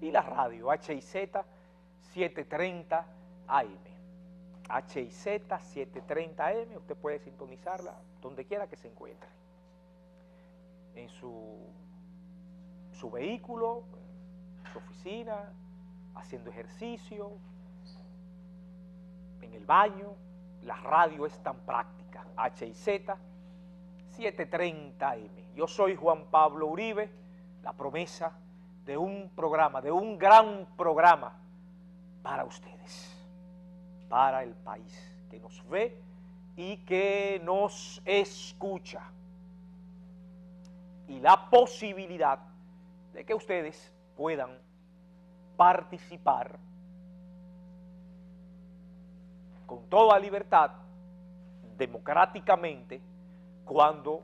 y la radio HIZ 730 AM. HIZ 730 AM, usted puede sintonizarla donde quiera que se encuentre. En su vehículo, en su oficina, haciendo ejercicio, en el baño. La radio es tan práctica. HIZ 730 AM. Yo soy Juan Pablo Uribe, la promesa de un programa, de un gran programa para ustedes, para el país que nos ve y que nos escucha. Y la posibilidad de que ustedes puedan participar con toda libertad, democráticamente, cuando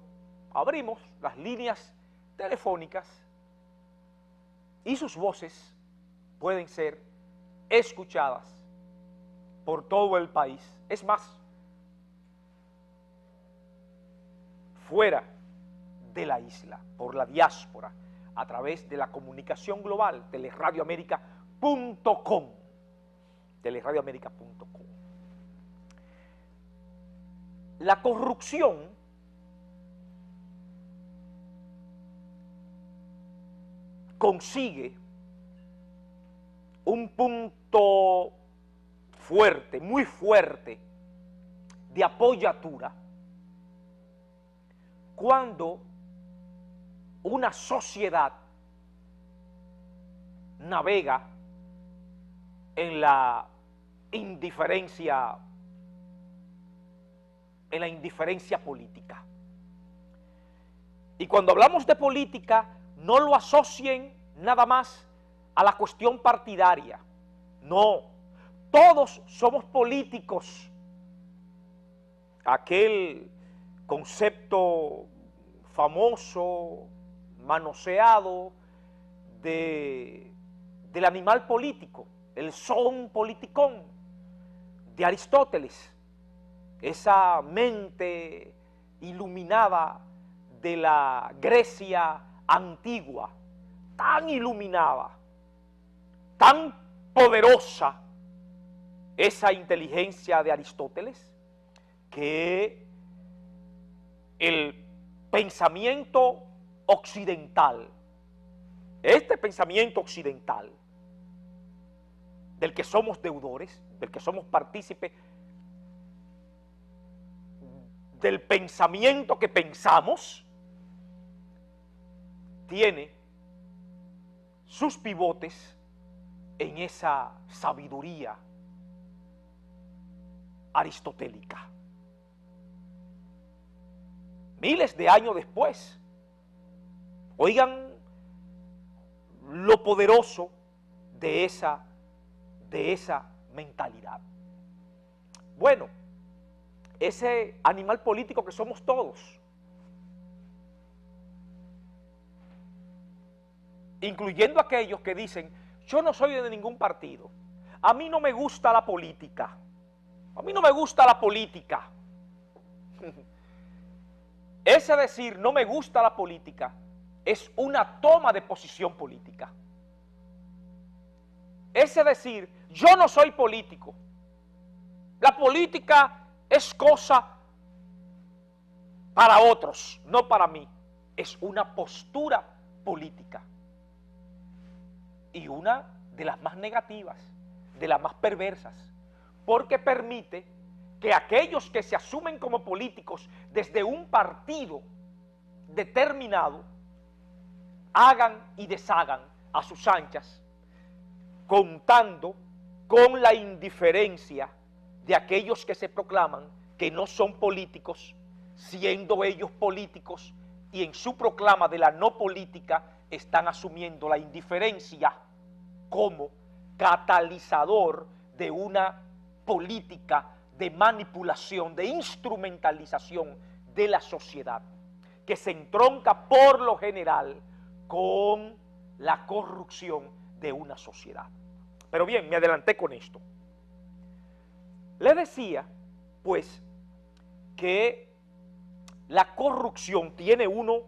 abrimos las líneas telefónicas y sus voces pueden ser escuchadas por todo el país. Es más, fuera de la isla, por la diáspora, a través de la comunicación global, teleradioamerica.com, teleradioamerica.com. La corrupción consigue un punto fuerte, muy fuerte, de apoyatura cuando una sociedad navega en la indiferencia política. Y cuando hablamos de política, no lo asocien nada más a la cuestión partidaria. No, todos somos políticos. Aquel concepto famoso, manoseado del animal político, el zoon politikon de Aristóteles, esa mente iluminada de la Grecia antigua, tan iluminada, tan poderosa, esa inteligencia de Aristóteles, que el pensamiento occidental, este pensamiento occidental, del que somos deudores, del que somos partícipes, del pensamiento que pensamos, tiene sus pivotes en esa sabiduría aristotélica. Miles de años después, oigan lo poderoso de esa mentalidad. Bueno, ese animal político que somos todos, incluyendo aquellos que dicen, yo no soy de ningún partido, a mí no me gusta la política, a mí no me gusta la política. Ese decir, no me gusta la política, es una toma de posición política. Ese decir, yo no soy político, la política es cosa para otros, no para mí, es una postura política. Y una de las más negativas, de las más perversas, porque permite que aquellos que se asumen como políticos desde un partido determinado hagan y deshagan a sus anchas, contando con la indiferencia de aquellos que se proclaman que no son políticos, siendo ellos políticos, y en su proclama de la no política están asumiendo la indiferencia como catalizador de una política de manipulación, de instrumentalización de la sociedad, que se entronca por lo general con la corrupción de una sociedad. Pero bien, me adelanté con esto. Le decía, pues, que la corrupción tiene una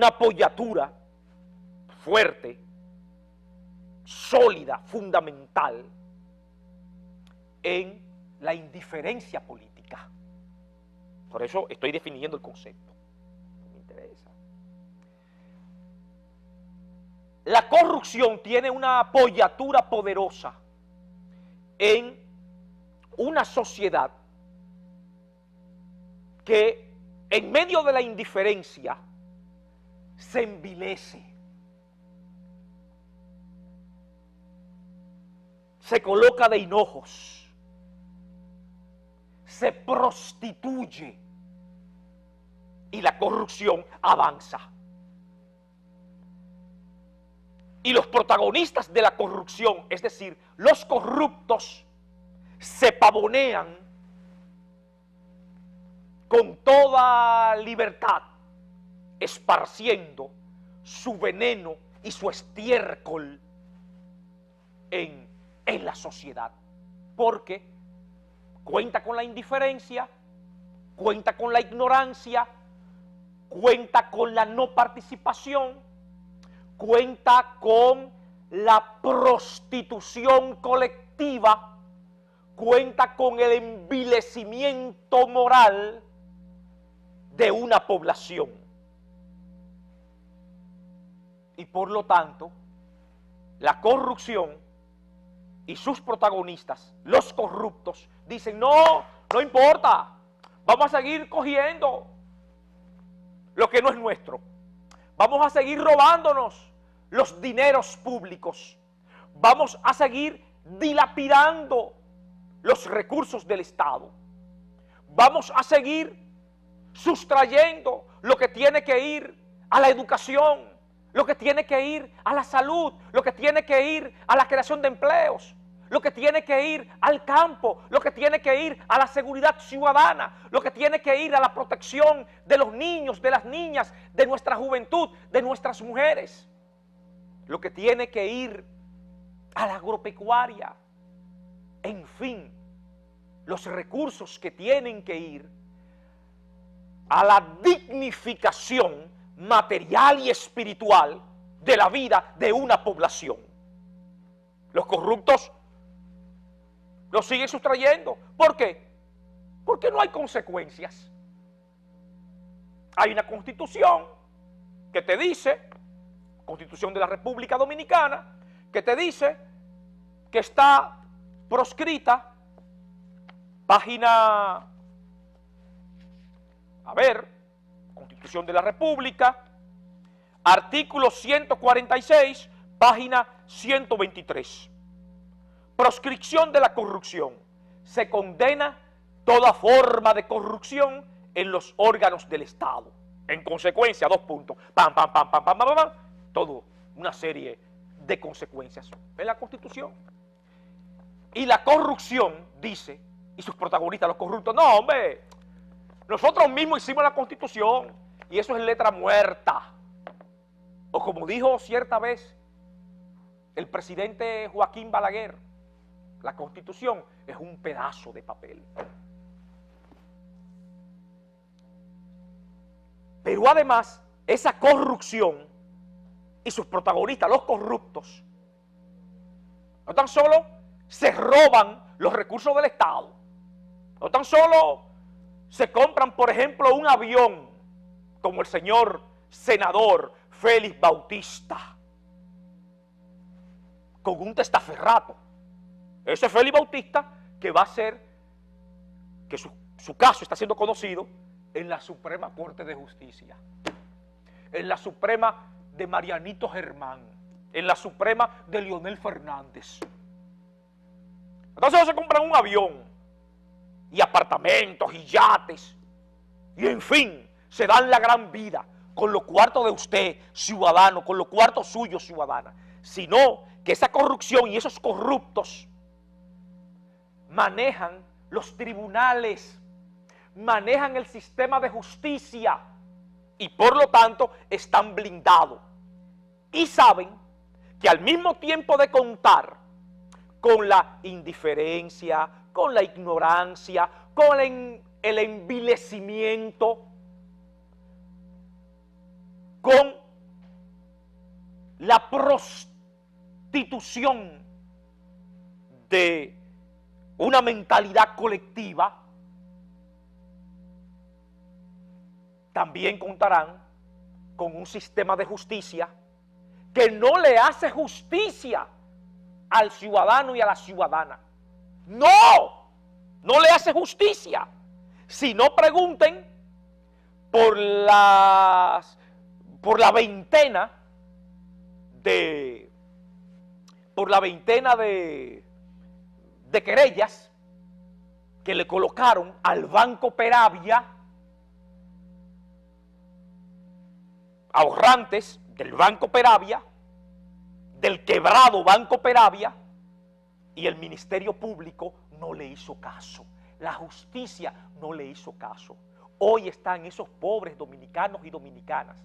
apoyatura fuerte, sólida, fundamental en la indiferencia política. Por eso estoy definiendo el concepto. Me interesa. La corrupción tiene una apoyatura poderosa en una sociedad que en medio de la indiferencia se envilece, se coloca de hinojos, se prostituye y la corrupción avanza. Y los protagonistas de la corrupción, es decir, los corruptos, se pavonean con toda libertad, esparciendo su veneno y su estiércol en la sociedad, porque cuenta con la indiferencia, cuenta con la ignorancia, cuenta con la no participación, cuenta con la prostitución colectiva, cuenta con el envilecimiento moral de una población. Y por lo tanto, la corrupción y sus protagonistas, los corruptos, dicen, no importa, vamos a seguir cogiendo lo que no es nuestro. Vamos a seguir robándonos los dineros públicos. Vamos a seguir dilapidando los recursos del Estado. Vamos a seguir sustrayendo lo que tiene que ir a la educación, lo que tiene que ir a la salud, lo que tiene que ir a la creación de empleos, lo que tiene que ir al campo, lo que tiene que ir a la seguridad ciudadana, lo que tiene que ir a la protección de los niños, de las niñas, de nuestra juventud, de nuestras mujeres, lo que tiene que ir a la agropecuaria, en fin, los recursos que tienen que ir a la dignificación material y espiritual de la vida de una población. Los corruptos lo siguen sustrayendo. ¿Por qué? Porque no hay consecuencias. Hay una constitución que te dice, Constitución de la República Dominicana, que te dice que está proscrita, página, Constitución de la República, artículo 146, página 123. Proscripción de la corrupción. Se condena toda forma de corrupción en los órganos del Estado. En consecuencia, 2 puntos. Todo, una serie de consecuencias en la Constitución. Y la corrupción, dice, y sus protagonistas, los corruptos, no, hombre, nosotros mismos hicimos la Constitución y eso es letra muerta. O como dijo cierta vez el presidente Joaquín Balaguer, la Constitución es un pedazo de papel. Pero además, esa corrupción y sus protagonistas, los corruptos, no tan solo se roban los recursos del Estado, no tan solo se compran, por ejemplo, un avión, como el señor senador Félix Bautista, con un testaferrato. Ese Félix Bautista que va a ser, que su caso está siendo conocido en la Suprema Corte de Justicia, en la Suprema de Marianito Germán, en la Suprema de Leonel Fernández. Entonces se compran un avión y apartamentos y yates y en fin, se dan la gran vida con los cuartos de usted, ciudadano, con los cuartos suyos, ciudadana, sino que esa corrupción y esos corruptos manejan los tribunales, manejan el sistema de justicia y por lo tanto están blindados. Y saben que al mismo tiempo de contar con la indiferencia, con la ignorancia, con el envilecimiento, con la prostitución de una mentalidad colectiva, también contarán con un sistema de justicia que no le hace justicia al ciudadano y a la ciudadana. No, no le hace justicia. Si no, pregunten por la veintena de querellas que le colocaron al Banco Peravia, ahorrantes del Banco Peravia, del quebrado Banco Peravia, y el Ministerio Público no le hizo caso. La justicia no le hizo caso. Hoy están esos pobres dominicanos y dominicanas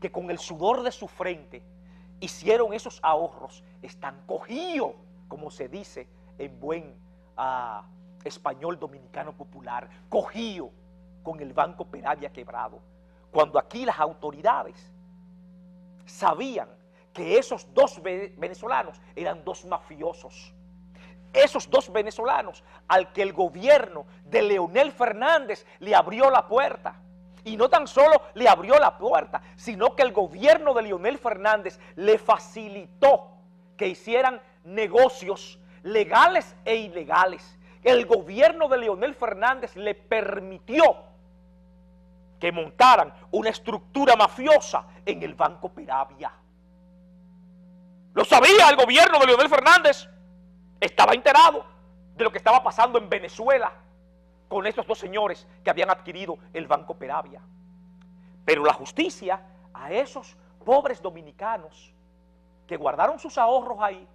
que con el sudor de su frente hicieron esos ahorros, están cogidos, como se dice en buen español dominicano popular, cogido con el Banco Peravia quebrado. Cuando aquí las autoridades sabían que esos dos venezolanos eran dos mafiosos. Esos dos venezolanos al que el gobierno de Leonel Fernández le abrió la puerta. Y no tan solo le abrió la puerta, sino que el gobierno de Leonel Fernández le facilitó que hicieran negocios legales e ilegales. El gobierno de Leonel Fernández le permitió que montaran una estructura mafiosa en el Banco Peravia. Lo sabía el gobierno de Leonel Fernández. Estaba enterado de lo que estaba pasando en Venezuela con estos dos señores que habían adquirido el Banco Peravia. Pero la justicia a esos pobres dominicanos que guardaron sus ahorros ahí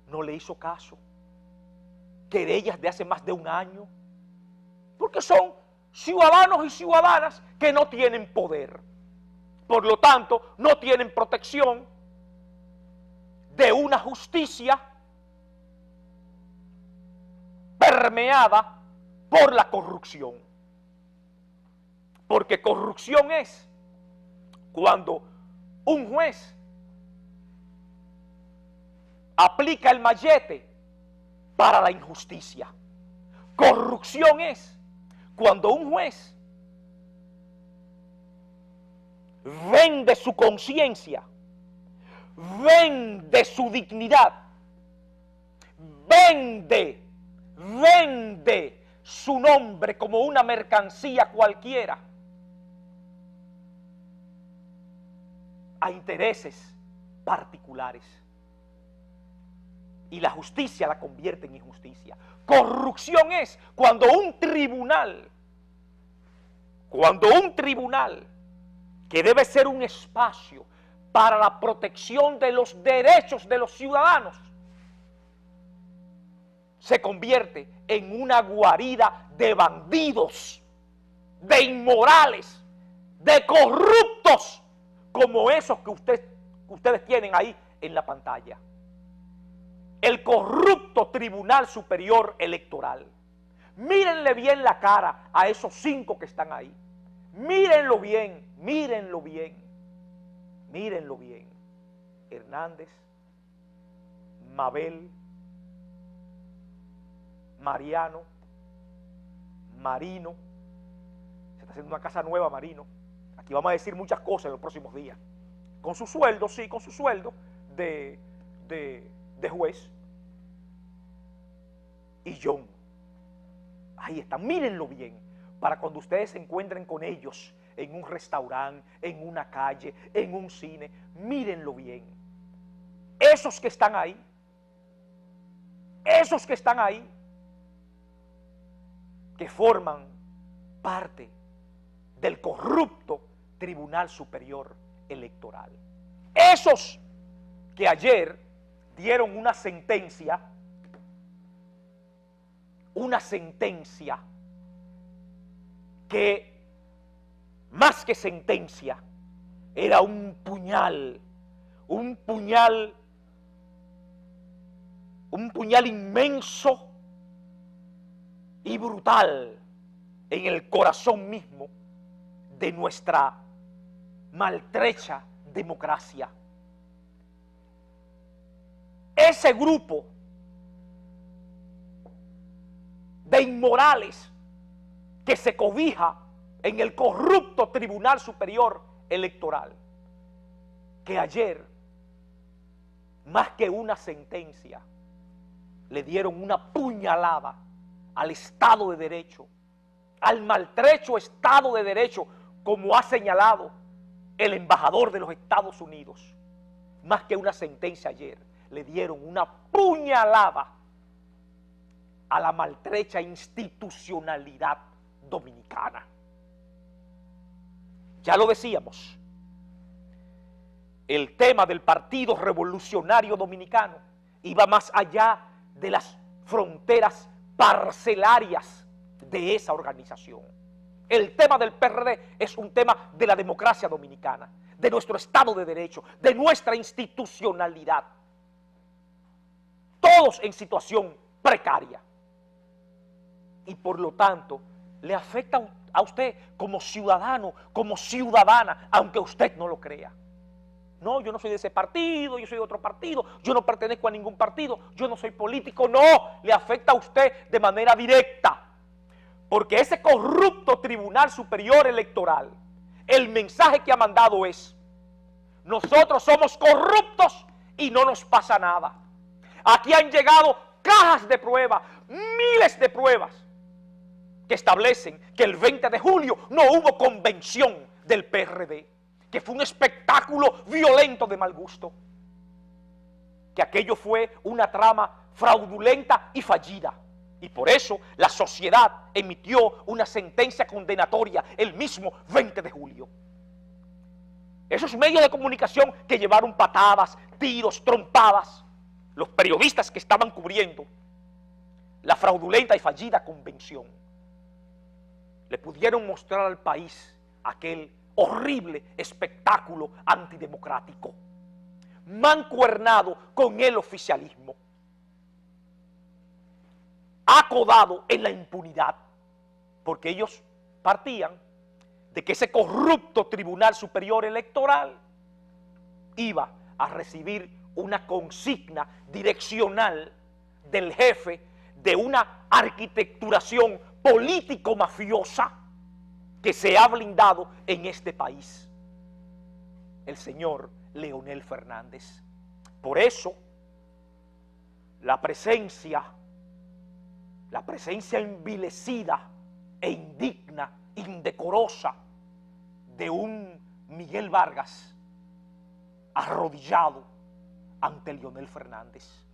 no le hizo caso. Querellas de hace más de un año, porque son ciudadanos y ciudadanas que no tienen poder. Por lo tanto, no tienen protección de una justicia permeada por la corrupción. Porque corrupción es cuando un juez aplica el mallete para la injusticia. Corrupción es cuando un juez vende su conciencia, vende su dignidad, vende su nombre como una mercancía cualquiera a intereses particulares. Y la justicia la convierte en injusticia. Corrupción es cuando un tribunal que debe ser un espacio para la protección de los derechos de los ciudadanos, se convierte en una guarida de bandidos, de inmorales, de corruptos, como esos que ustedes tienen ahí en la pantalla. El corrupto Tribunal Superior Electoral. Mírenle bien la cara a esos 5 que están ahí. Mírenlo bien, mírenlo bien, mírenlo bien. Hernández, Mabel, Mariano, Marino. Se está haciendo una casa nueva, Marino. Aquí vamos a decir muchas cosas en los próximos días. Con su sueldo, sí, con su sueldo de juez. Y John. Ahí está, mírenlo bien. Para cuando ustedes se encuentren con ellos en un restaurante, en una calle, en un cine, mírenlo bien. Esos que están ahí, que forman parte del corrupto Tribunal Superior Electoral. Esos que ayer dieron una sentencia que más que sentencia era un puñal inmenso y brutal en el corazón mismo de nuestra maltrecha democracia. Ese grupo de inmorales que se cobija en el corrupto Tribunal Superior Electoral, que ayer, más que una sentencia, le dieron una puñalada al Estado de Derecho, al maltrecho Estado de Derecho, como ha señalado el embajador de los Estados Unidos. Más que una sentencia ayer, le dieron una puñalada a la maltrecha institucionalidad dominicana. Ya lo decíamos, el tema del Partido Revolucionario Dominicano iba más allá de las fronteras parcelarias de esa organización. El tema del PRD es un tema de la democracia dominicana, de nuestro Estado de Derecho, de nuestra institucionalidad. Todos en situación precaria. Y por lo tanto, le afecta a usted como ciudadano, como ciudadana, aunque usted no lo crea. No, yo no soy de ese partido, yo soy de otro partido, yo no pertenezco a ningún partido, yo no soy político. No, le afecta a usted de manera directa. Porque ese corrupto Tribunal Superior Electoral, el mensaje que ha mandado es: nosotros somos corruptos y no nos pasa nada. Aquí han llegado cajas de pruebas, miles de pruebas, que establecen que el 20 de julio no hubo convención del PRD, que fue un espectáculo violento de mal gusto, que aquello fue una trama fraudulenta y fallida. Y por eso la sociedad emitió una sentencia condenatoria el mismo 20 de julio. Esos medios de comunicación que llevaron patadas, tiros, trompadas, los periodistas que estaban cubriendo la fraudulenta y fallida convención, le pudieron mostrar al país aquel horrible espectáculo antidemocrático, mancuernado con el oficialismo, acodado en la impunidad, porque ellos partían de que ese corrupto Tribunal Superior Electoral iba a recibir una consigna direccional del jefe de una arquitecturación político-mafiosa que se ha blindado en este país, el señor Leonel Fernández. Por eso, la presencia envilecida e indigna, indecorosa de un Miguel Vargas arrodillado ante Leonel Fernández,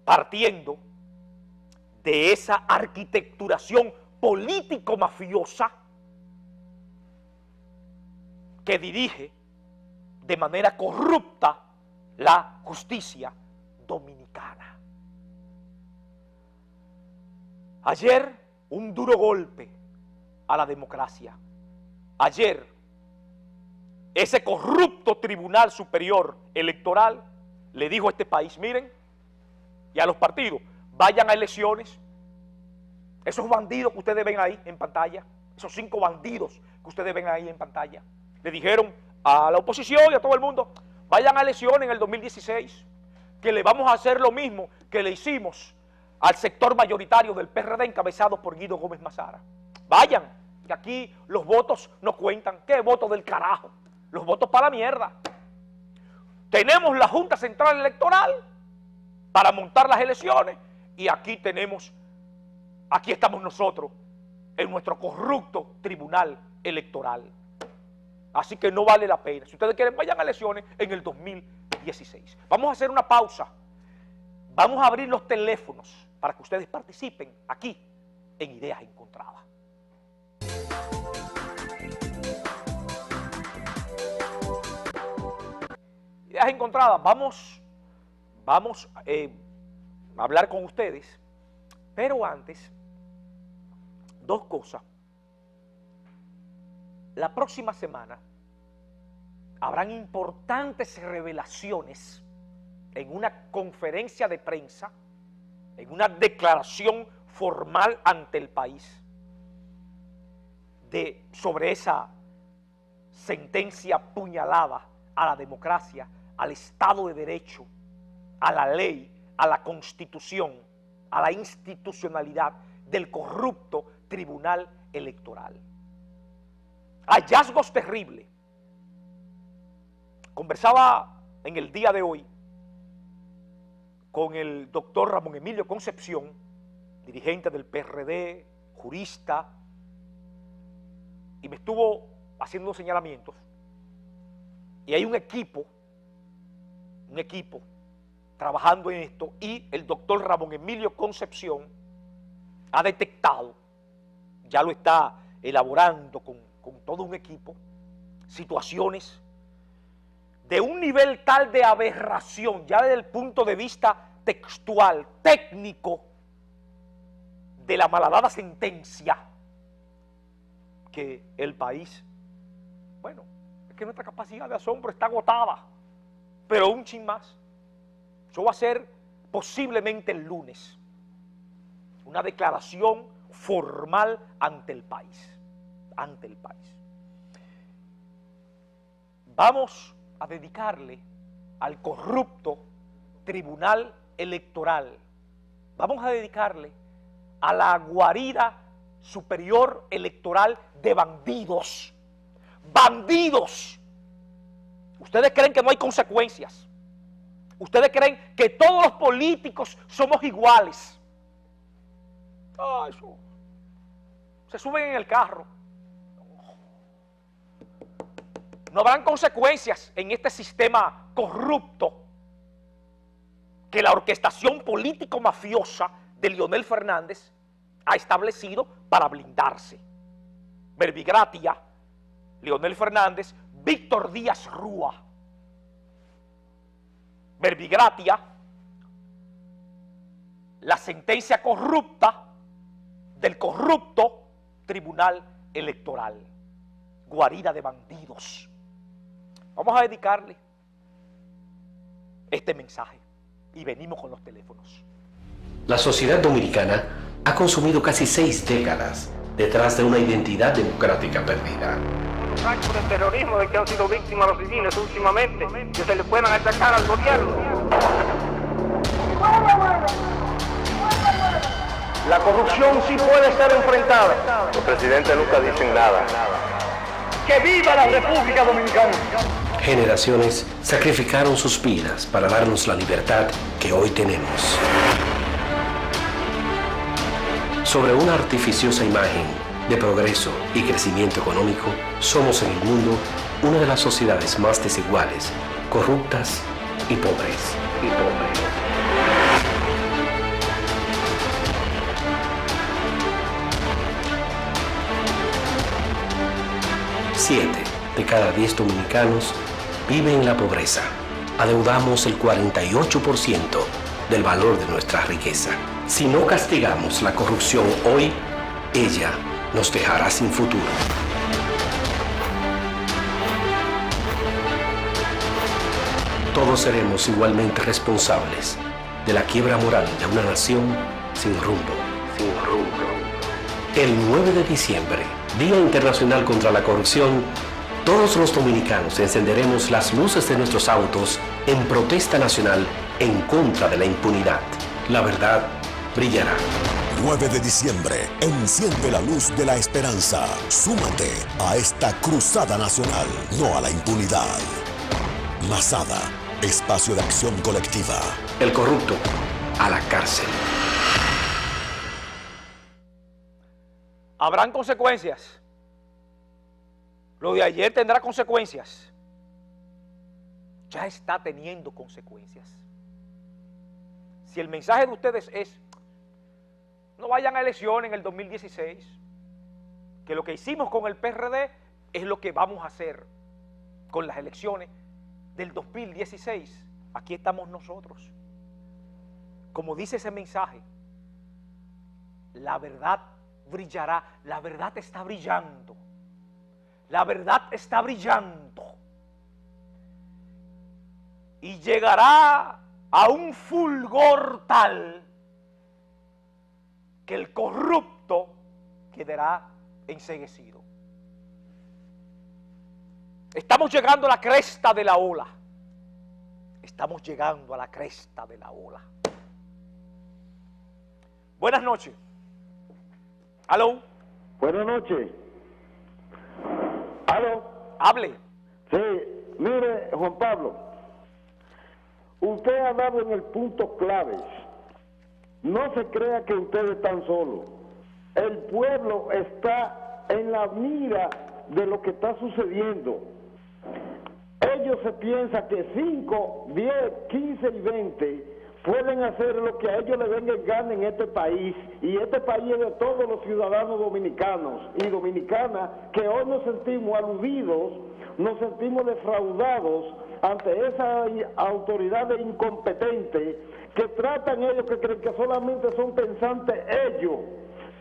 partiendo de esa arquitecturación político-mafiosa que dirige de manera corrupta la justicia dominicana. Ayer, un duro golpe a la democracia. Ayer, ese corrupto Tribunal Superior Electoral le dijo a este país: miren, y a los partidos, vayan a elecciones. Esos bandidos que ustedes ven ahí en pantalla, esos 5 bandidos que ustedes ven ahí en pantalla, le dijeron a la oposición y a todo el mundo: vayan a elecciones en el 2016, que le vamos a hacer lo mismo que le hicimos al sector mayoritario del PRD encabezado por Guido Gómez Mazara. Vayan, que aquí los votos no cuentan. ¿Qué votos del carajo? Los votos para la mierda. Tenemos la Junta Central Electoral para montar las elecciones y aquí estamos nosotros en nuestro corrupto Tribunal Electoral. Así que no vale la pena. Si ustedes quieren, vayan a elecciones en el 2016. Vamos a hacer una pausa. Vamos a abrir los teléfonos para que ustedes participen aquí en Ideas Encontradas. Ideas Encontradas, vamos a hablar con ustedes, pero antes, 2 cosas. La próxima semana habrán importantes revelaciones en una conferencia de prensa, en una declaración formal ante el país sobre esa sentencia puñalada a la democracia, al Estado de Derecho, a la ley, a la Constitución, a la institucionalidad del corrupto Tribunal Electoral. Hallazgos terribles. Conversaba en el día de hoy con el doctor Ramón Emilio Concepción, dirigente del PRD, jurista, y me estuvo haciendo señalamientos. Y hay un equipo trabajando en esto, y el doctor Ramón Emilio Concepción ha detectado, ya lo está elaborando con todo un equipo, situaciones de un nivel tal de aberración, ya desde el punto de vista textual, técnico, de la malhadada sentencia, que el país, bueno, es que nuestra capacidad de asombro está agotada, pero un chin más. Eso va a ser posiblemente el lunes, una declaración formal ante el país, Vamos a dedicarle al corrupto Tribunal Electoral, vamos a dedicarle a la guarida superior electoral de bandidos. ¡Bandidos! ¿Ustedes creen que no hay consecuencias? ¿Ustedes creen que todos los políticos somos iguales? Eso. Se suben en el carro. No habrán consecuencias en este sistema corrupto que la orquestación político-mafiosa de Leonel Fernández ha establecido para blindarse. Verbigratia, Leonel Fernández, Víctor Díaz Rúa. Verbigratia, la sentencia corrupta del corrupto Tribunal Electoral. Guarida de bandidos. Vamos a dedicarle este mensaje y venimos con los teléfonos. La sociedad dominicana ha consumido casi 6 décadas detrás de una identidad democrática perdida. Los actos de terrorismo de que han sido víctimas los civiles últimamente, que se le puedan atacar al gobierno. La corrupción sí puede ser enfrentada. Los presidentes nunca dicen nada. ¡Que viva la República Dominicana! Generaciones sacrificaron sus vidas para darnos la libertad que hoy tenemos. Sobre una artificiosa imagen de progreso y crecimiento económico, somos en el mundo una de las sociedades más desiguales, corruptas y pobres. 7 de cada 10 dominicanos viven en la pobreza. Adeudamos el 48% del valor de nuestra riqueza. Si no castigamos la corrupción hoy, ella nos dejará sin futuro. Todos seremos igualmente responsables de la quiebra moral de una nación sin rumbo. El 9 de diciembre, Día Internacional contra la Corrupción, todos los dominicanos encenderemos las luces de nuestros autos en protesta nacional en contra de la impunidad. La verdad brillará. 9 de diciembre, enciende la luz de la esperanza. Súmate a esta cruzada nacional, no a la impunidad. Masada, espacio de acción colectiva. El corrupto a la cárcel. Habrán consecuencias. Lo de ayer tendrá consecuencias. Ya está teniendo consecuencias. Si el mensaje de ustedes es no vayan a elecciones en el 2016, que lo que hicimos con el PRD es lo que vamos a hacer con las elecciones del 2016, aquí estamos nosotros. Como dice ese mensaje, la verdad brillará. La verdad está brillando. La verdad está brillando. Y llegará a un fulgor tal que el corrupto quedará enceguecido. Estamos llegando a la cresta de la ola. Estamos llegando a la cresta de la ola. Buenas noches. ¿Aló? Buenas noches. ¿Aló? Hable. Sí, mire, Juan Pablo, usted ha dado en el punto clave. No se crea que ustedes están solos. El pueblo está en la mira de lo que está sucediendo. Ellos se piensan que 5, 10, 15 y 20 pueden hacer lo que a ellos les venga en gana en este país, y este país es de todos los ciudadanos dominicanos y dominicanas, que hoy nos sentimos aludidos, nos sentimos defraudados ante esas autoridades incompetentes que tratan ellos, que creen que solamente son pensantes ellos,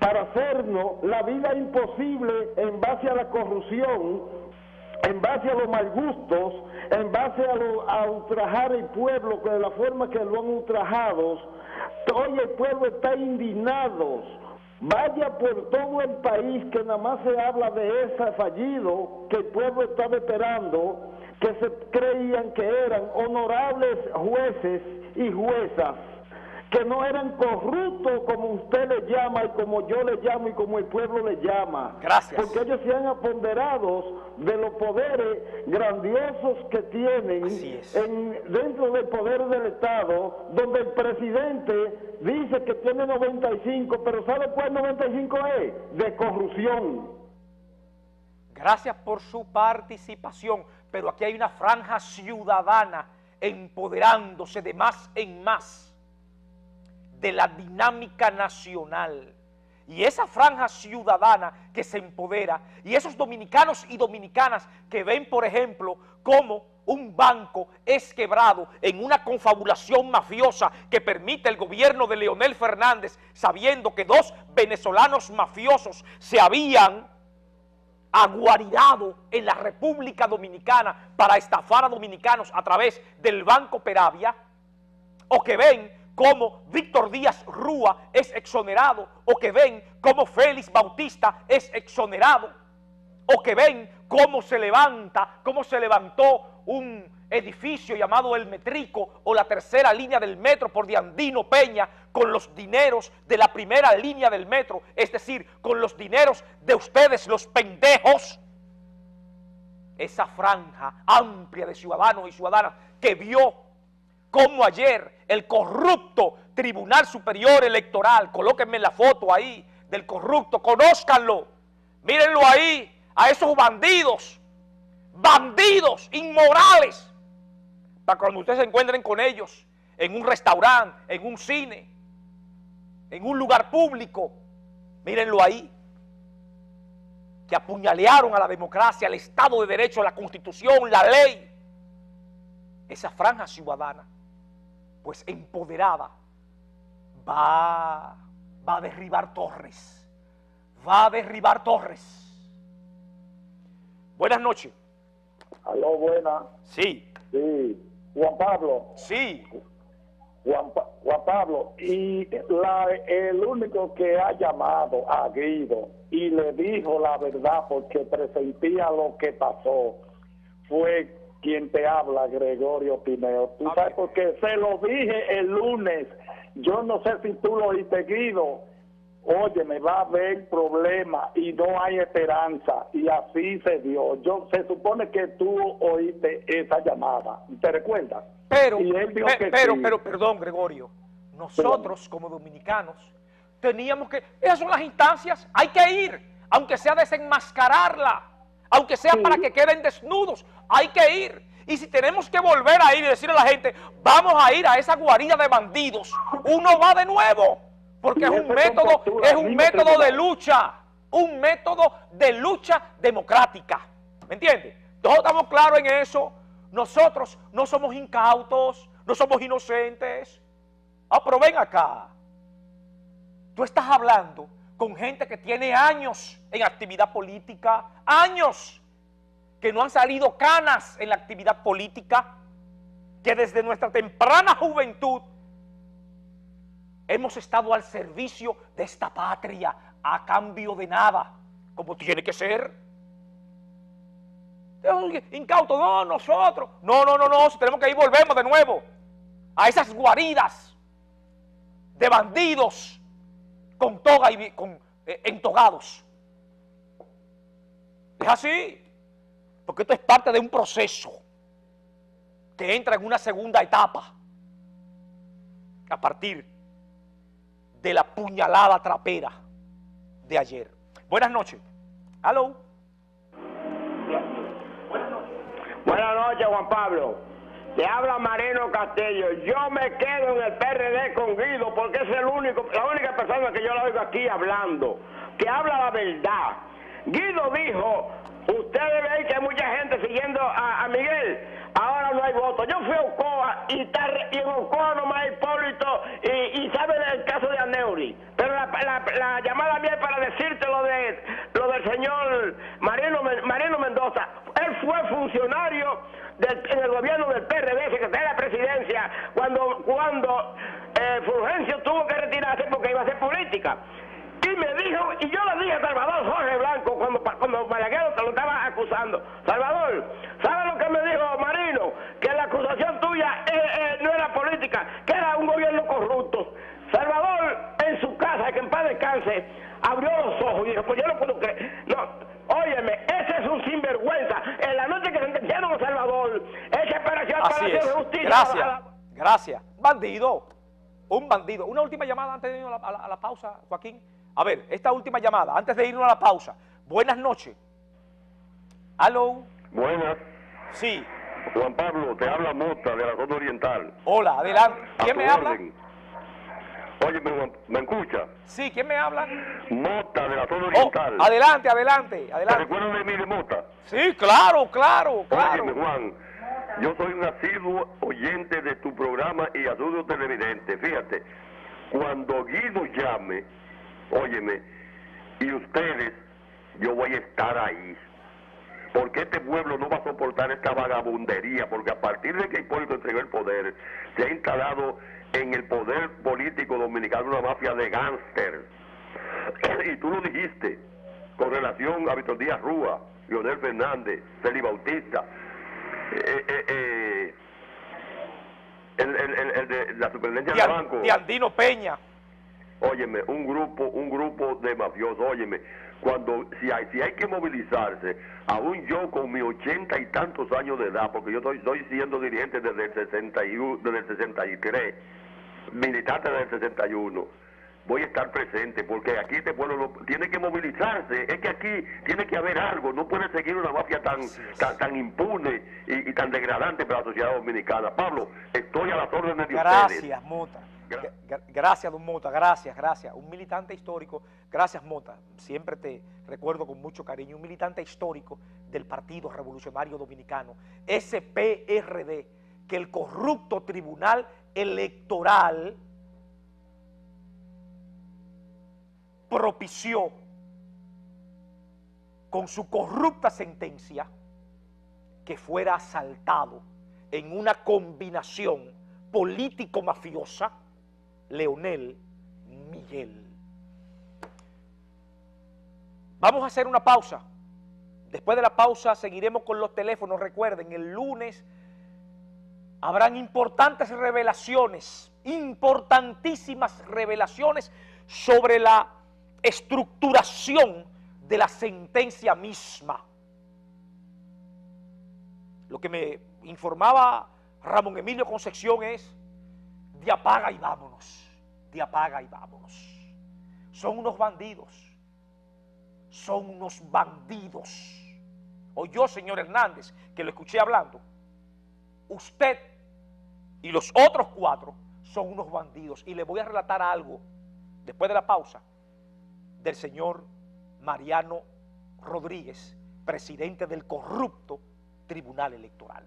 para hacernos la vida imposible en base a la corrupción, en base a los mal gustos, en base a ultrajar el pueblo de la forma que lo han ultrajado. Hoy el pueblo está indignado. Vaya por todo el país, que nada más se habla de ese fallido que el pueblo estaba esperando, que se creían que eran honorables jueces y juezas, que no eran corruptos como usted le llama y como yo le llamo y como el pueblo le llama. Gracias. Porque ellos se han apoderado de los poderes grandiosos que tienen dentro del poder del Estado, donde el presidente dice que tiene 95, pero ¿sabe cuál 95 es? De corrupción. Gracias por su participación, pero aquí hay una franja ciudadana empoderándose de más en más de la dinámica nacional. Y esa franja ciudadana que se empodera, y esos dominicanos y dominicanas que ven, por ejemplo, cómo un banco es quebrado en una confabulación mafiosa que permite el gobierno de Leonel Fernández, sabiendo que 2 venezolanos mafiosos se habían aguaridado en la República Dominicana para estafar a dominicanos a través del Banco Peravia, o que ven cómo Víctor Díaz Rúa es exonerado, o que ven cómo Félix Bautista es exonerado, o que ven cómo se levantó un edificio llamado El Metrico o la tercera línea del metro por Diandino Peña con los dineros de la primera línea del metro, es decir, con los dineros de ustedes los pendejos. Esa franja amplia de ciudadanos y ciudadanas que vio cómo ayer el corrupto Tribunal Superior Electoral, colóquenme la foto ahí del corrupto, conózcanlo, mírenlo ahí, a esos bandidos inmorales, para cuando ustedes se encuentren con ellos en un restaurante, en un cine, en un lugar público, mírenlo ahí, que apuñalearon a la democracia, al Estado de Derecho, la Constitución, la ley. Esa franja ciudadana, pues empoderada, va a derribar torres, Buenas noches. Aló, buena. Sí. Sí, Juan Pablo. Sí. Juan Pablo, y el único que ha llamado a Guido y le dijo la verdad porque presentía lo que pasó fue quien te habla, Gregorio Pineo. ¿Tú sabes por qué? Se lo dije el lunes. Yo no sé si tú lo oíste, Guido. Oye, me va a haber problema y no hay esperanza. Y así se dio. Se supone que tú oíste esa llamada. ¿Te recuerdas? Pero, y él dijo que pero, perdón, Gregorio. Nosotros, como dominicanos, teníamos que... Esas son las instancias. Hay que ir, aunque sea desenmascararla, aunque sea para que queden desnudos. Hay que ir. Y si tenemos que volver a ir y decirle a la gente, vamos a ir a esa guarida de bandidos, uno va de nuevo. Porque es un método de lucha, un método de lucha democrática. ¿Me entiendes? Todos estamos claros en eso. Nosotros no somos incautos, no somos inocentes. Pero ven acá. Tú estás hablando con gente que tiene años en actividad política, años, que no han salido canas en la actividad política, que desde nuestra temprana juventud hemos estado al servicio de esta patria a cambio de nada, como tiene que ser. incautos, no, nosotros. No, si tenemos que ir, volvemos de nuevo a esas guaridas de bandidos con toga y entogados. Es así, porque esto es parte de un proceso que entra en una segunda etapa a partir de la puñalada trapera de ayer. Buenas noches. Hello. Buenas noches, Juan Pablo. Te habla Marino Castillo. Yo me quedo en el PRD con Guido porque es la única persona que yo la oigo aquí hablando, que habla la verdad. Guido dijo, ustedes ven que hay mucha gente siguiendo a Miguel, ahora no hay voto. Yo fui a Ocoa y en Ocoa nomás hay Hipólito y sabe del caso de Aneuri. Pero la llamada mía es para decirte lo del señor Marino Mendoza. Él fue funcionario en el gobierno del PRD, secretario de la presidencia, cuando Fulgencio tuvo que retirarse porque iba a hacer política. Y me dijo, y yo le dije a Salvador Jorge Blanco cuando Balaguer te lo estaba acusando, Salvador, ¿sabes lo que me dijo Marino? Que la acusación tuya no era política, que era un gobierno corrupto. Salvador, en su casa, que en paz descanse, abrió los ojos y dijo, pues yo no puedo creer. No, óyeme, ese es un sinvergüenza. En la noche que sentenciaron a Salvador, esa operación para hacer justicia. Gracias. Bandido. Un bandido. Una última llamada antes de irnos a la pausa, Joaquín. A ver, esta última llamada, antes de irnos a la pausa. Buenas noches. ¿Aló? Buenas. Sí. Juan Pablo, te habla Mota de la zona oriental. Hola, adelante. ¿Quién me habla? Oye, ¿me escucha? Sí, ¿quién me habla? Mota de la zona oriental. Adelante. ¿Te recuerdas de mí, de Mota? Sí, claro. Óyeme, Juan, yo soy un asiduo oyente de tu programa y asiduo televidente. Fíjate, cuando Guido llame, óyeme, y ustedes, yo voy a estar ahí. Porque este pueblo no va a soportar esta vagabundería, porque a partir de que Hipólito entregó el poder, se ha instalado en el poder político dominicano una mafia de gángster. Y tú lo dijiste, con relación a Víctor Díaz Rúa, Leonel Fernández, Félix Bautista, el de la superintendencia del banco. De Andino Peña. Óyeme, un grupo de mafiosos, óyeme, si hay que movilizarse, aún yo con mis 80 y tantos años de edad, porque yo estoy siendo dirigente desde el 63, militante desde el 61, voy a estar presente, porque aquí este pueblo tiene que movilizarse, es que aquí tiene que haber algo, no puede seguir una mafia tan impune y tan degradante para la sociedad dominicana. Pablo, estoy a las órdenes de ustedes. Gracias, Mota. Gracias, don Mota, gracias. Un militante histórico, gracias, Mota. Siempre te recuerdo con mucho cariño, un militante histórico del Partido Revolucionario Dominicano, ese PRD, que el corrupto Tribunal Electoral propició con su corrupta sentencia que fuera asaltado en una combinación político-mafiosa Leonel Miguel. Vamos a hacer una pausa. Después de la pausa seguiremos con los teléfonos. Recuerden, el lunes habrán importantes revelaciones, importantísimas revelaciones sobre la estructuración de la sentencia misma. Lo que me informaba Ramón Emilio Concepción es de apaga y vámonos. De apaga y vámonos. Son unos bandidos. Son unos bandidos. Oyó, señor Hernández, que lo escuché hablando. Usted y los otros 4 son unos bandidos. Y le voy a relatar algo, después de la pausa, del señor Mariano Rodríguez, presidente del corrupto Tribunal Electoral.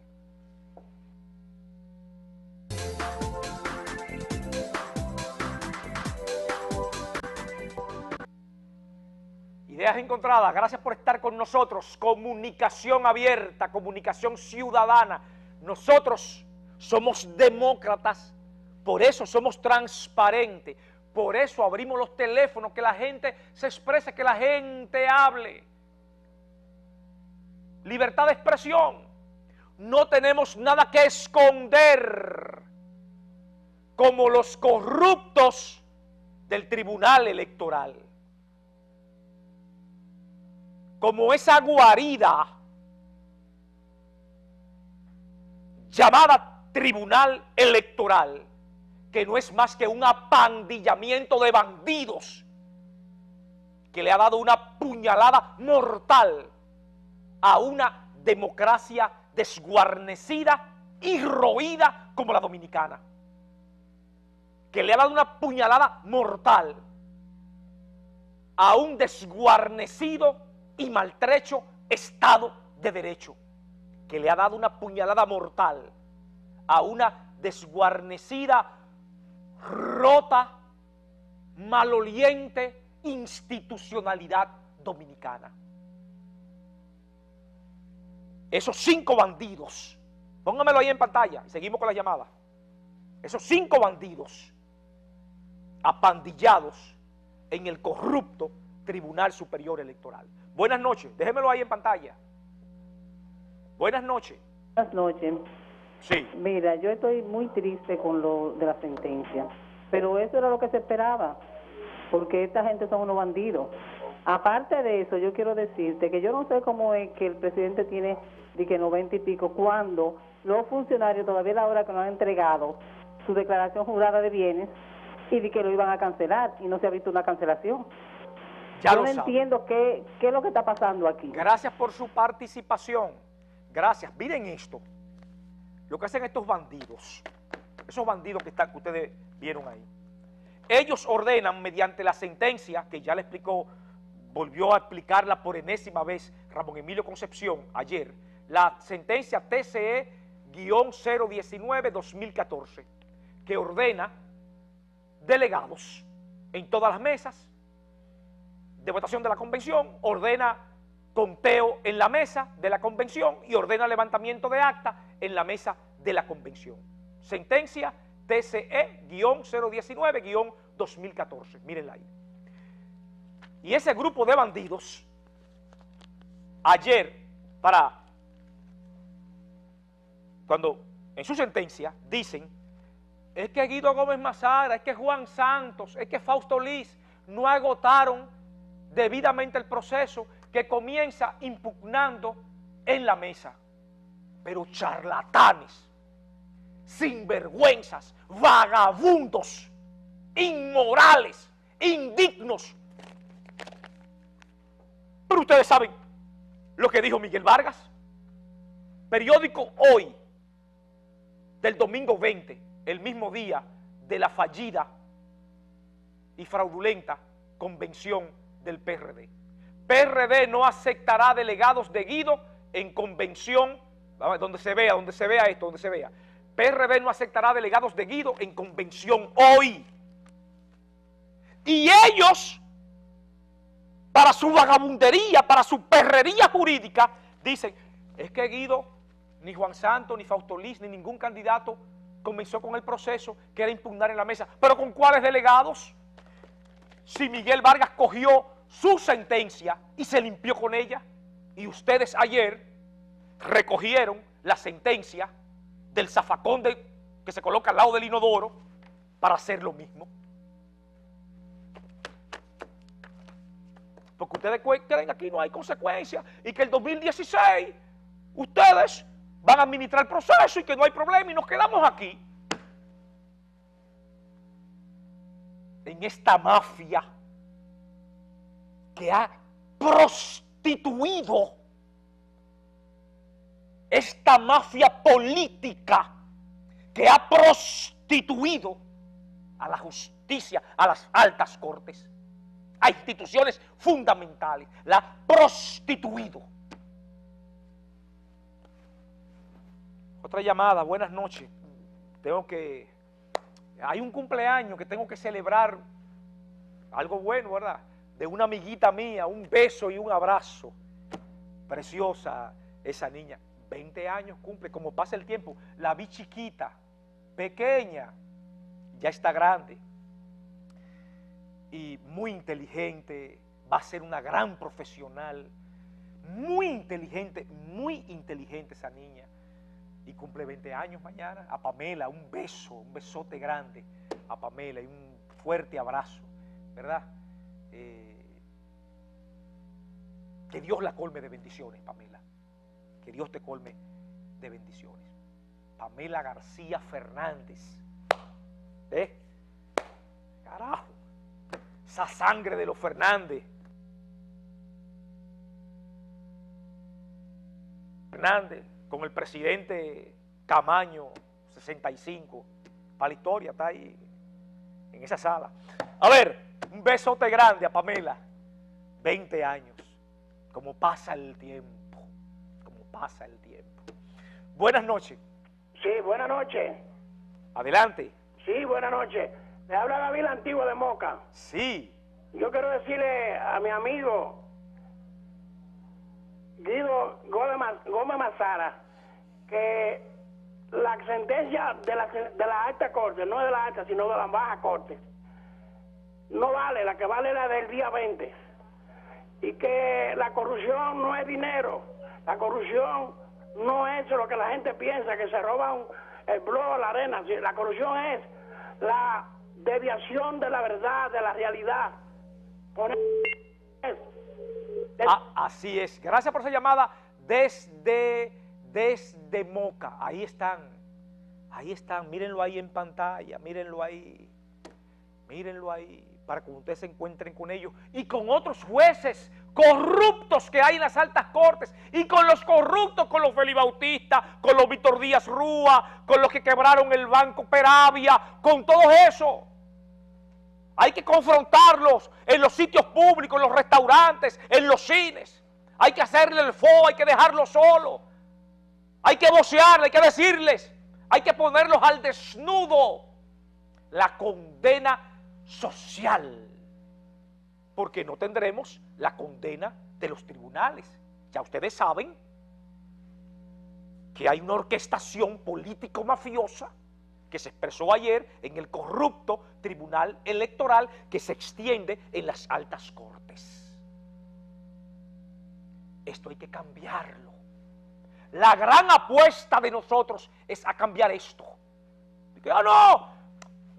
Ideas encontradas, gracias por estar con nosotros. Comunicación abierta, comunicación ciudadana. Nosotros somos demócratas, por eso somos transparentes, por eso abrimos los teléfonos, que la gente se exprese, que la gente hable. libertad de expresión. No tenemos nada que esconder como los corruptos del Tribunal Electoral. Como esa guarida llamada Tribunal Electoral, que no es más que un apandillamiento de bandidos que le ha dado una puñalada mortal a una democracia desguarnecida y roída como la dominicana, que le ha dado una puñalada mortal a un desguarnecido y maltrecho Estado de Derecho, que le ha dado una puñalada mortal a una desguarnecida, rota, maloliente institucionalidad dominicana. Esos 5 bandidos, póngamelo ahí en pantalla y seguimos con la llamada. Esos 5 bandidos apandillados en el corrupto Tribunal Superior Electoral. Buenas noches, déjemelo ahí en pantalla. Buenas noches. Buenas noches. Sí. Mira, yo estoy muy triste con lo de la sentencia, pero eso era lo que se esperaba, porque esta gente son unos bandidos. Aparte de eso, yo quiero decirte que yo no sé cómo es que el presidente tiene de que 90 y pico, cuando los funcionarios todavía a la hora que no han entregado su declaración jurada de bienes y de que lo iban a cancelar y no se ha visto una cancelación. Ya yo lo no sabe. entiendo qué es lo que está pasando aquí. Gracias por su participación. Gracias. Miren esto. Lo que hacen estos bandidos, esos bandidos que ustedes vieron ahí. Ellos ordenan mediante la sentencia, que ya le explicó, volvió a explicarla por enésima vez Ramón Emilio Concepción ayer, la sentencia TCE-019-2014, que ordena delegados en todas las mesas de votación de la convención, ordena conteo en la mesa de la convención y ordena levantamiento de acta en la mesa de la convención. Sentencia TCE-019-2014, mírenla ahí. Y ese grupo de bandidos, ayer, cuando en su sentencia dicen, es que Guido Gómez Mazara, es que Juan Santos, es que Fausto Liz no agotaron debidamente el proceso que comienza impugnando en la mesa. Pero charlatanes, sinvergüenzas, vagabundos, inmorales, indignos. Pero ustedes saben lo que dijo Miguel Vargas. Periódico Hoy, del domingo 20, el mismo día de la fallida y fraudulenta convención del PRD. PRD no aceptará delegados de Guido en convención, donde se vea esto. PRD no aceptará delegados de Guido en convención hoy. Y ellos, para su vagabundería, para su perrería jurídica, dicen, es que Guido, ni Juan Santos, ni Fausto Liz, ni ningún candidato comenzó con el proceso que era impugnar en la mesa. ¿Pero con cuáles delegados? Si Miguel Vargas cogió su sentencia y se limpió con ella, y ustedes ayer recogieron la sentencia del zafacón que se coloca al lado del inodoro para hacer lo mismo. Porque ustedes creen que aquí no hay consecuencias y que el 2016 ustedes van a administrar el proceso y que no hay problema y nos quedamos aquí. En esta mafia que ha prostituido, esta mafia política que ha prostituido a la justicia, a las altas cortes, a instituciones fundamentales, la ha prostituido. Otra llamada, buenas noches. Hay un cumpleaños que tengo que celebrar, algo bueno, ¿verdad? De una amiguita mía, un beso y un abrazo. Preciosa esa niña, 20 años cumple, como pasa el tiempo. La vi chiquita, pequeña, ya está grande. Y muy inteligente, va a ser una gran profesional. muy inteligente esa niña. Y cumple 20 años mañana. A Pamela, un besote grande a Pamela y un fuerte abrazo, ¿verdad? Que Dios la colme de bendiciones, Pamela. Que Dios te colme de bendiciones. Pamela García Fernández. Carajo. Esa sangre de los Fernández. Con el presidente Camaño, 65. Para la historia, está ahí en esa sala. A ver, un besote grande a Pamela. 20 años. Como pasa el tiempo. Como pasa el tiempo. Buenas noches. Sí, buenas noches. Adelante. Sí, buenas noches. Le habla Gabriel Antiguo de Moca. Sí. Yo quiero decirle a mi amigo Guido Gómez Mazara que la sentencia de la alta corte, no de la alta, sino de la baja corte, no vale, la que vale es la del día 20. Y que la corrupción no es dinero, la corrupción no es lo que la gente piensa, que se roban el blog, la arena. La corrupción es la desviación de la verdad, de la realidad. Así es. Gracias por esa llamada desde Moca. Ahí están, mírenlo ahí en pantalla, mírenlo ahí, para que ustedes se encuentren con ellos y con otros jueces corruptos que hay en las altas cortes, y con los corruptos, con los Feli Bautista, con los Víctor Díaz Rúa, con los que quebraron el Banco Peravia, con todo eso. Hay que confrontarlos en los sitios públicos, en los restaurantes, en los cines. Hay que hacerle el fo, hay que dejarlo solo. Hay que vocearle, hay que decirles, hay que ponerlos al desnudo. La condena social. Porque no tendremos la condena de los tribunales. Ya ustedes saben que hay una orquestación político-mafiosa que se expresó ayer en el corrupto Tribunal Electoral, que se extiende en las altas cortes. Esto hay que cambiarlo. La gran apuesta de nosotros es a cambiar esto. Que, no,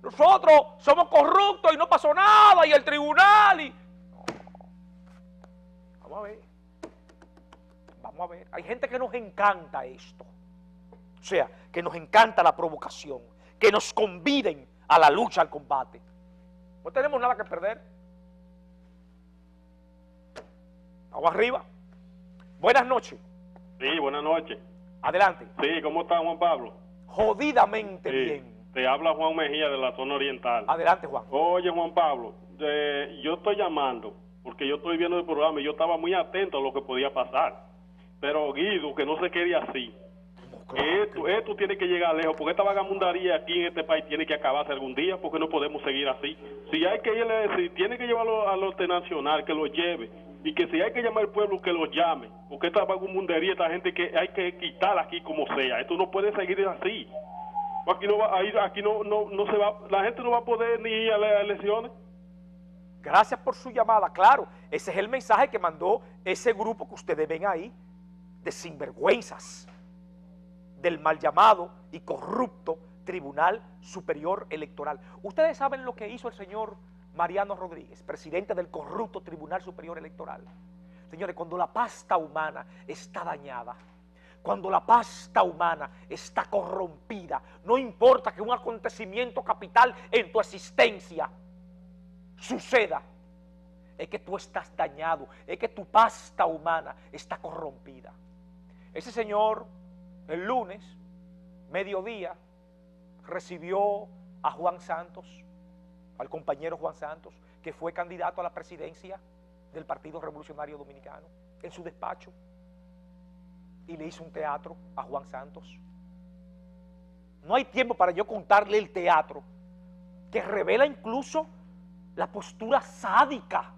nosotros somos corruptos y no pasó nada, y el tribunal y... No. Vamos a ver. Hay gente que nos encanta esto. O sea, que nos encanta la provocación, que nos conviden a la lucha, al combate. No tenemos nada que perder. Vamos arriba. Buenas noches. Sí, buenas noches. Adelante. Sí, ¿cómo está Juan Pablo? Jodidamente bien. Te habla Juan Mejía de la zona oriental. Adelante, Juan. Oye, Juan Pablo, yo estoy llamando porque yo estoy viendo el programa y yo estaba muy atento a lo que podía pasar. Pero Guido, que no se quede así. Esto tiene que llegar lejos, porque esta vagamundaría aquí en este país tiene que acabarse algún día, porque no podemos seguir así. Si hay que irle, si tiene que llevarlo al orden nacional, que lo lleve, y que si hay que llamar al pueblo, que lo llame, porque esta vagamundaría, esta gente que hay que quitar aquí como sea. Esto no puede seguir así. Aquí no va, aquí no se va, la gente no va a poder ni ir a las elecciones. Gracias por su llamada. Claro, ese es el mensaje que mandó ese grupo que ustedes ven ahí, de sinvergüenzas, del mal llamado y corrupto Tribunal Superior Electoral. Ustedes saben lo que hizo el señor Mariano Rodríguez, presidente del corrupto Tribunal Superior Electoral. Señores, cuando la pasta humana está dañada, cuando la pasta humana está corrompida, no importa que un acontecimiento capital en tu existencia suceda, es que tú estás dañado, es que tu pasta humana está corrompida. Ese señor, el lunes, mediodía, recibió a Juan Santos, al compañero Juan Santos, que fue candidato a la presidencia del Partido Revolucionario Dominicano, en su despacho, y le hizo un teatro a Juan Santos. No hay tiempo para yo contarle el teatro, que revela incluso la postura sádica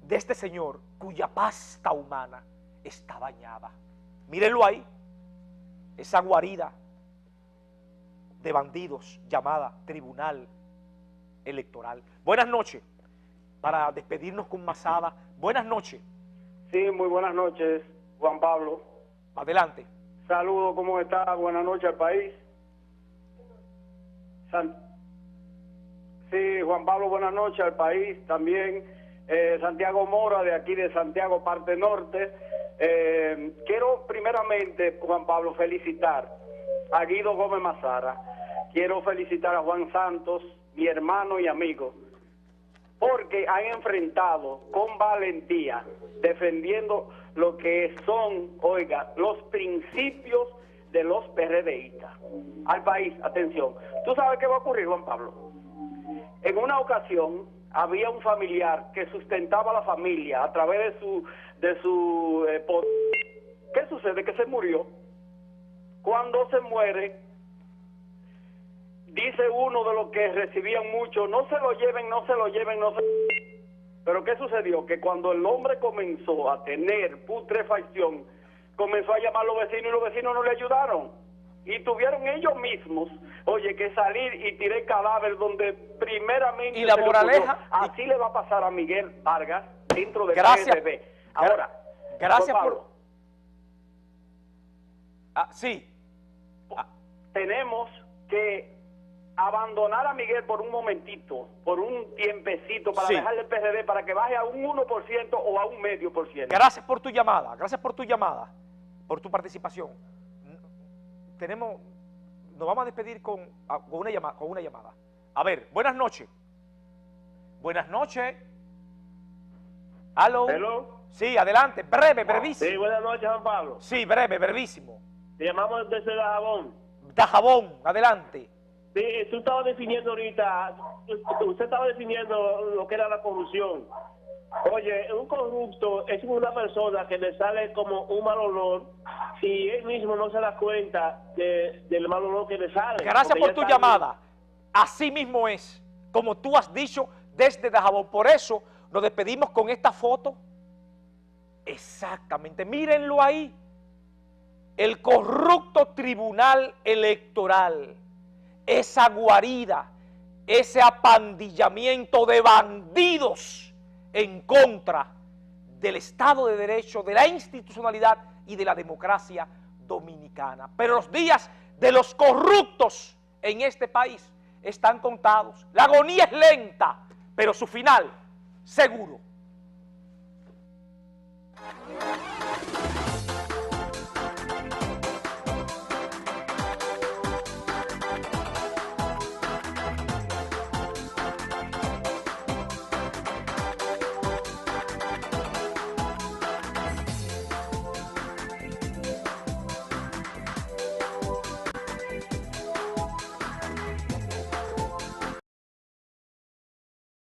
de este señor, cuya pasta humana está dañada. Mírenlo ahí, esa guarida de bandidos llamada Tribunal Electoral. Buenas noches, para despedirnos con Mazada. Buenas noches. Sí, muy buenas noches, Juan Pablo. Adelante. Saludos, ¿cómo está? Buenas noches al país. Sí, Juan Pablo, buenas noches al país. También Santiago Mora, de aquí de Santiago, parte norte. Quiero primeramente, Juan Pablo, felicitar a Guido Gómez Mazara. Quiero felicitar a Juan Santos, mi hermano y amigo, porque han enfrentado con valentía, defendiendo lo que son, oiga, los principios de los PRDistas. Al país, atención. ¿Tú sabes qué va a ocurrir, Juan Pablo? En una ocasión había un familiar que sustentaba a la familia a través de su ¿qué sucede? Que se murió. Cuando se muere, dice uno de los que recibían mucho, no se lo lleven, no se lo lleven, no se... Pero ¿qué sucedió? Que cuando el hombre comenzó a tener putrefacción, comenzó a llamar a los vecinos y los vecinos no le ayudaron. Y tuvieron ellos mismos, oye, que salir y tirar el cadáver donde primeramente... Y la moraleja... Así le va a pasar a Miguel Vargas dentro de Gracias. PRD. Ahora, gracias Juan por... sí. Tenemos que abandonar a Miguel por un momentito, por un tiempecito, para Sí. dejarle el PRD, para que baje a un 1% o a un medio por ciento. Gracias por tu llamada, por tu participación. Nos vamos a despedir con una llamada. A ver, buenas noches. Buenas noches. ¿Aló? Hello. Sí, adelante, brevísimo. Sí, buenas noches, Juan Pablo. Sí, brevísimo. Te llamamos desde Dajabón. Dajabón, adelante. Sí, tú estabas definiendo ahorita, usted estaba definiendo lo que era la corrupción. Oye, un corrupto es una persona que le sale como un mal olor y él mismo no se da cuenta del mal olor que le sale. Gracias por tu llamada. Así mismo es, como tú has dicho, desde Dajabón. Por eso nos despedimos con esta foto. Exactamente, mírenlo ahí. El corrupto tribunal electoral, esa guarida, ese apandillamiento de bandidos en contra del Estado de Derecho, de la institucionalidad y de la democracia dominicana. Pero los días de los corruptos en este país están contados. La agonía es lenta, pero su final seguro.